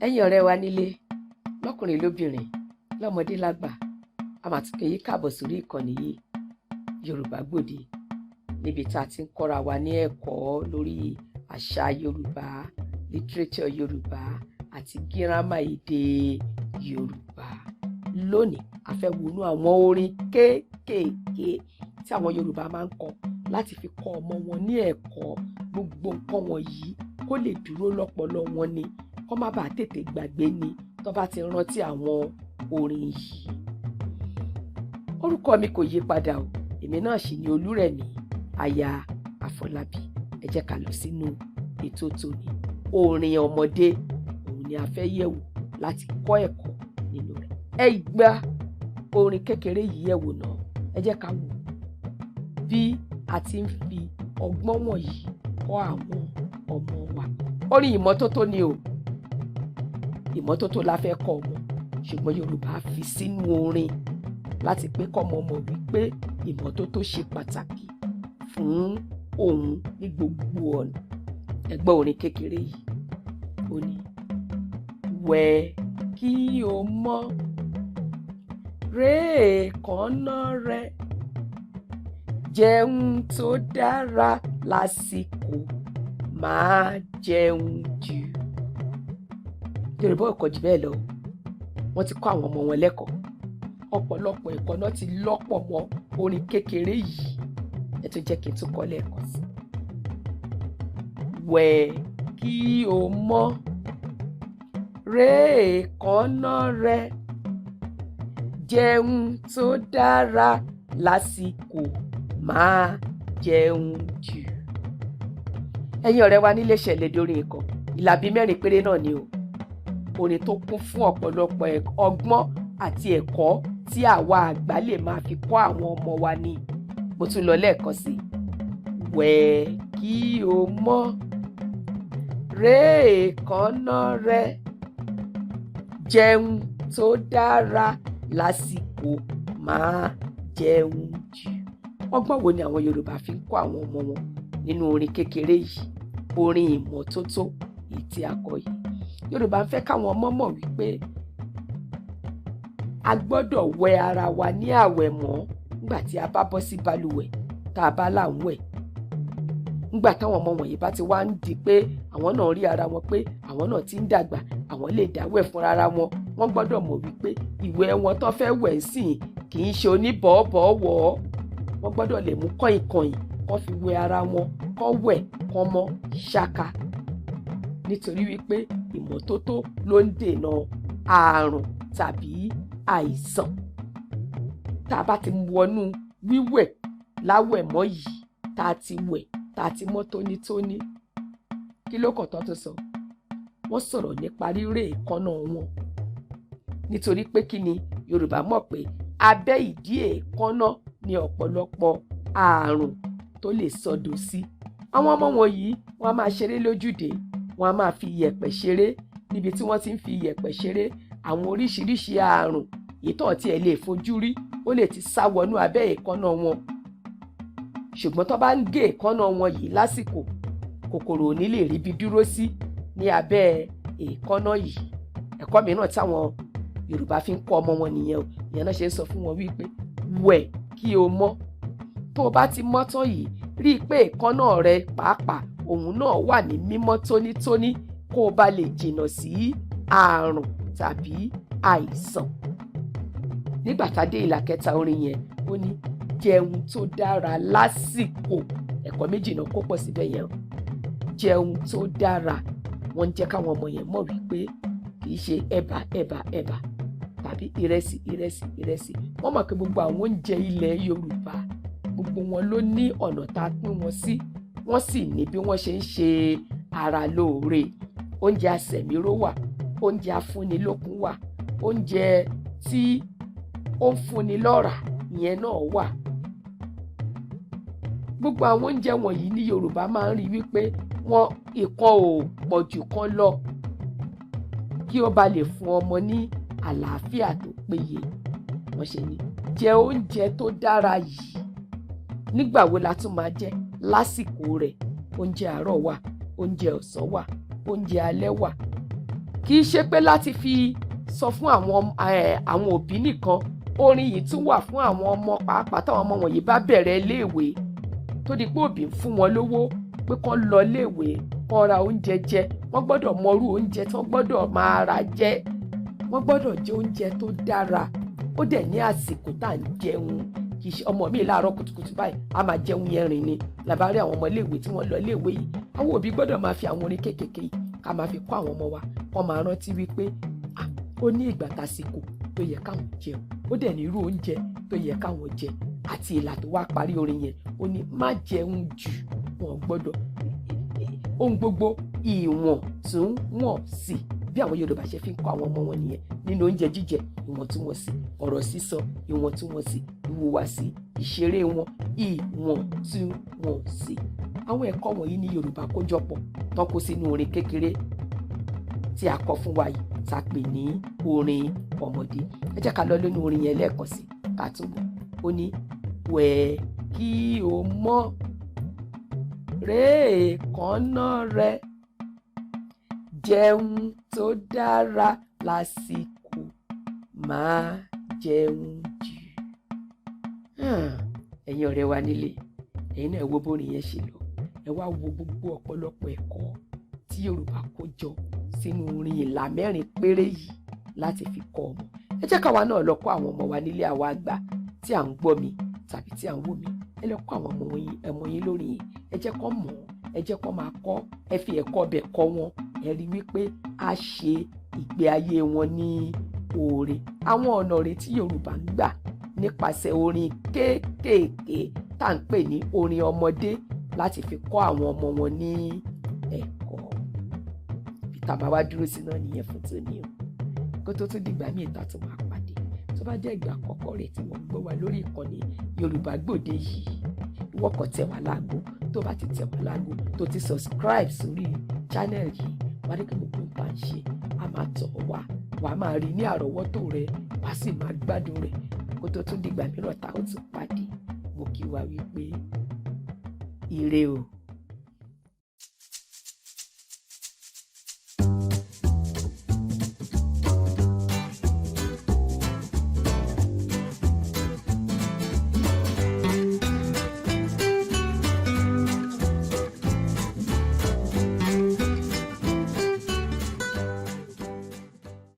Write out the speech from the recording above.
ẹ̀yin ọ̀rẹ́ wa nílé lọ́kùnrin lóbìnrin lọ́mọdé lágbà a máa tún kéyí káàbọ̀ sórí ìkànnì yìí Yorùbá Gbòde níbi tá a ti ń kọ́ra wa ní ẹ̀kọ́ lórí àṣà Yorùbá, lítírésọ̀ Yorùbá àti gírámà èdè Yorùbá. Lónìí a fẹ́ wọnú àwọn orin kéékèèké tí àwọn Yorùbá máa ń kọ láti fi kọ́ ọmọ wọn ní ẹ̀kọ́. Gbogbo nǹkan wọ̀nyí kó lè dúró lọ́pọlọ wọn ni, kó má bàa tètè gbàgbé ni tó bá ti rántí àwọn orin yìí. Orúkọ mi kò yí padà o, èmi náà sì ni Olúrẹ̀mí aya Àfọlábí. Ẹ jẹ́ ká lọ sínú ètò tòní. Orin ọmọdé òun ni a fẹ́ yẹ̀wò láti kọ́ ẹ̀kọ́ nínú rẹ̀. Ẹ gbà orin kékeré yìí yẹ̀wò náà, ẹ jẹ́ ká wò bí a ti ń fi ọgbọ́n wọ̀nyí kọ́ àwọn ọmọ wa. Orin ìmọ́tótó ni o, ìmọ́tótó la fẹ́ kọ́ ọmọ, ṣùgbọ́n Yorùbá fi sínú orin láti pé kọ́mọ mọ̀ wípé ìmọ́tótó ṣe pàtàkì fún òun ní gbogbo ọ̀nà. Ẹ gbọ́ orin kékeré yìí, ó ní wẹ̀ kí o mọ́, ré èékánná rẹ, jẹun tó dára lásìkò, máa jẹun jù. Yorùbá ò kọ́ jù bẹ́ẹ̀ lọ, wọ́n ti kọ́ àwọn ọmọ wọn lẹ́kọ̀ọ́. Ọ̀pọ̀lọpọ̀ ẹ̀kọ́ náà ti lọ́pọ̀ mọ́ orin kékeré yìí. Ẹ tún jẹ́ kí n tún kọ́ lẹ́ẹ̀kan sí. Wẹ̀ kí o mọ́, ré èékánná rẹ, jẹun tó dára lásìkò, máa jẹun jù. Ẹ̀yin ọ̀rẹ́ wa nílé ṣẹlẹ̀ dórí nǹkan ìlàbí 4 péré náà ni o. Orin tó kún fún ọ̀pọ̀lọpọ̀ ọgbọ́n àti ẹ̀kọ́ tí àwa àgbà lè máa fi kọ́ àwọn ọmọ wa ni. Mo tún lọ lẹ́ẹ̀kan sí. Wẹ̀ kí o mọ́, ré èékánná rẹ, jẹun tó dára lásìkò, máa jẹun jù. Ọgbọ́n wo ni àwọn Yorùbá fi ń kọ́ àwọn ọmọ wọn nínú orin kékeré yìí, orin ìmọ́tótó èyí tí a kọ yìí? Yorùbá ń fẹ́ káwọn ọmọ mọ̀ wípé a gbọ́dọ̀ wẹ ara wa ní àwẹ̀mọ́ nígbà tí a bá bọ́ sí balùwẹ̀ tá a bá là ń wẹ̀. Nígbà táwọn ọmọ wọ̀nyí bá ti wá ń di pé àwọn náà rí ara wọn pé àwọn náà ti ń dàgbà, àwọn lè dáwẹ̀ fúnra ara wọn, wọ́n gbọ́dọ̀ mọ̀ wípé ìwẹ̀ wọn tó fẹ́ wẹ̀ sìn kì í ṣe oníbọ̀ọ́bọ̀ọ́wọ́. Wọ́n gbọ́dọ̀ lè mú kọ̀ìnkọ̀ìn kán fi wẹ ara wọn, kán wẹ̀ kán mọ́ ṣáká. Nítorí wípé ìmọ́tótó ló ń dènà àrùn tàbí àìsàn. Tá a bá ti wọnú wíwẹ̀ láwẹ̀mọ́ yìí, tá a ti wẹ̀, tá a ti mọ́ tónítóní, kí ló kàn tán tó sọ? Wọ́n sọ̀rọ̀ nípa ríré èékánná wọn. Nítorí pé kí ni Yorùbá mọ̀ pé abẹ́ ìdí èékánná ni ọ̀pọ̀lọpọ̀ àrùn tó lè sọdọ̀ sí. Àwọn ọmọ wọ̀nyí wọ́n á máa ṣeré lójúde, wọ́n á máa fi iyẹ̀pẹ̀ ṣeré. Níbi tí wọ́n ti ń fi iyẹ̀pẹ̀ ṣeré, àwọn oríṣiríṣi àrùn ìtọ́ tí ẹ lè fojú rí ó lè ti sá wọnú abẹ́ èékánná wọn. Ṣùgbọ́n tó bá ń gé èékánná wọn yìí lásìkò, kòkòrò ò ní lè ríbi dúró sí ní abẹ́ èékánná yìí. Ẹ̀kọ́ mìíràn táwọn Yorùbá fi ń kọ́ ọmọ wọn nìyẹn o. Ìyẹn náà ṣe ń sọ fún wọn wípé wẹ̀ kí o mọ́. Tó o bá ti mọ́ tán yìí, rí i pé èékánná rẹ pàápàá òun náà wà ní mímọ́ tónítóní kó o bá lè jìnnà sí àrùn tàbí àìsàn. Nígbà tá a dé ìlà kẹta orin yẹn, ó ní jẹun tó dára lásìkò. Ẹ̀kọ́ méjì náà kó pọ̀ síbẹ̀ yẹn. Jẹun tó dára, wọ́n ń jẹ́ káwọn ọmọ yẹn mọ̀ wípé kì í ṣe ẹ̀bà tàbí ìrẹsì. Wọ́n mọ̀ pé gbogbo àwọn oúnjẹ ilẹ̀ Yorùbá, gbogbo wọn ló ní ọ̀nà tá a pín wọn sí. Wọ́n sì ní bí wọ́n ṣe ń ṣe ara lóore. Oúnjẹ àsẹ̀míró wà, oúnjẹ afúnilókun wà, oúnjẹ tí ó ń fúnni lọ́rà ìyẹn náà wà. Gbogbo àwọn oúnjẹ wọ̀nyí ní Yorùbá máa ń rí wípé wọn ìkan ò pọ̀ jù kan lọ kí ó bá lè fún ọmọ ní àlàáfíà tó péye. Wọ́n ṣe ní jẹ oúnjẹ tó dára yìí. Nígbà wo la tún máa jẹ? Lásìkò rẹ̀. Oúnjẹ àárọ̀ wà, oúnjẹ ọ̀sán wà, oúnjẹ alẹ́ wà. kì í ṣe pé láti fi sọ fún àwọn òbí nìkan, orin yìí tún wà fún àwọn ọmọ pàápàá táwọn ọmọ wọ̀nyí bá bẹ̀rẹ̀ iléèwé tó di pé òbí ń fún wọn lówó pé kán lọ iléèwé kán ra oúnjẹ jẹ, wọ́n gbọ́dọ̀ mọrú oúnjẹ tí wọ́n gbọ́dọ̀ máa ra jẹ, wọ́n gbọ́dọ̀ jẹ oúnjẹ tó dára, ó dẹ̀ ní àsìkò tá à ń jẹun. Kì í ṣe ọmọ mi láàárọ̀ kùtùkùtù báyìí a máa jẹun yẹn rìn ni. Làbárí àwọn ọmọ iléèwé tí wọ́n lọ iléèwé yìí, àwọn òbí gbọ́dọ̀ máa fi àwọn orin kéékèèké yìí ká máa fi kọ́ àwọn ọmọ wa, kán máa rántí wípé ó ní ìgbà tásìkò tó yẹ káwọn jẹun, ó dẹ̀ ní irú oúnjẹ tó yẹ káwọn jẹ, àti ìlà tó wá parí orin yẹn ó ní má jẹun jù, wọn gbọ́dọ̀ ohun gbogbo ìwọ̀ntúnwọ̀nsì, bí àwọn Yorùbá ṣe fi ń kọ́ àwọn ọmọ wọn nìyẹn. Nínú oúnjẹ jíjẹ ìwọ̀ntúnwọ̀nsì, ọ̀rọ̀ sísọ ìwọ̀ntúnwọ̀nsì, ìhùwàsí, ìṣeré wọn ìwọ̀ntúnwọ̀nsì. Àwọn ẹ̀kọ́ wọ̀nyí ní Yorùbá kójọpọ̀ tán kó sínú orin kékeré tí a kọ fún wa yìí tá a pè ní orin ọmọdé. Ẹ jẹ́ ká lọ lónú orin yẹn lẹ́ẹ̀kan sí ká tún bọ̀. Ó ní wẹ̀ kí o mọ́ ré èékánná rẹ, jẹun tó dára lásìkò, má jẹun jù. Ẹ̀yin ọ̀rẹ́ wa nílé, ẹ̀yin náà ẹ wo bórin yẹn ṣe lọ, ẹ wá wo gbogbo ọ̀pọ̀lọpọ̀ ẹ̀kọ́ tí Yorùbá kó jọ sínú orin ìlà 4 péré yìí láti fi kọ́ ọmọ. Ẹ jẹ́ káwa náà lọ kọ́ àwọn ọmọ wa nílé, àwa àgbà tí à ń gbọ́ mi tàbí tí à ń wò mí, ẹ lọ kọ́ àwọn ọmọ yín lórí yìí, ẹ jẹ́ kó mọ̀, ẹ jẹ́ kó máa kọ́, ẹ fi ẹ̀kọ́ ọbẹ̀ kọ́ wọn, ẹ rí wípé a ṣe ìgbé ayé wọn ní oore. Àwọn ọ̀nà rèé tí Yorùbá ń gbà nípasẹ̀ orin kéékèèké tá à ń pè ní orin ọmọdé láti fi kọ́ àwọn ọmọ wọn ní ẹ̀kọ́. Tàbá wá dúró sí náà nìyẹn fún tòní o. Kó tó tún dìgbà míì tá tún máa pàdé. Tó bá jẹ́ ìgbà àkọ́kọ́ rẹ̀ tí wọ́n gbọ́ wa lórí ìkànnì Yorùbá Gbòde yìí, ìwọ kàn tẹ̀ wá láago. Tó bá ti tẹ̀ wá láago tó ti subscribe sórí channel yìí, wà á rí kí gbogbo nǹkan ṣe, a máa tọ̀ wá, wà á máa rí ní àrọ́wọ́tò rẹ̀, wà á sì máa gbádùn rẹ̀. Kó tó tún dìgbà mìíràn tá ó tún pàdé, mo kí wa wípé ire o.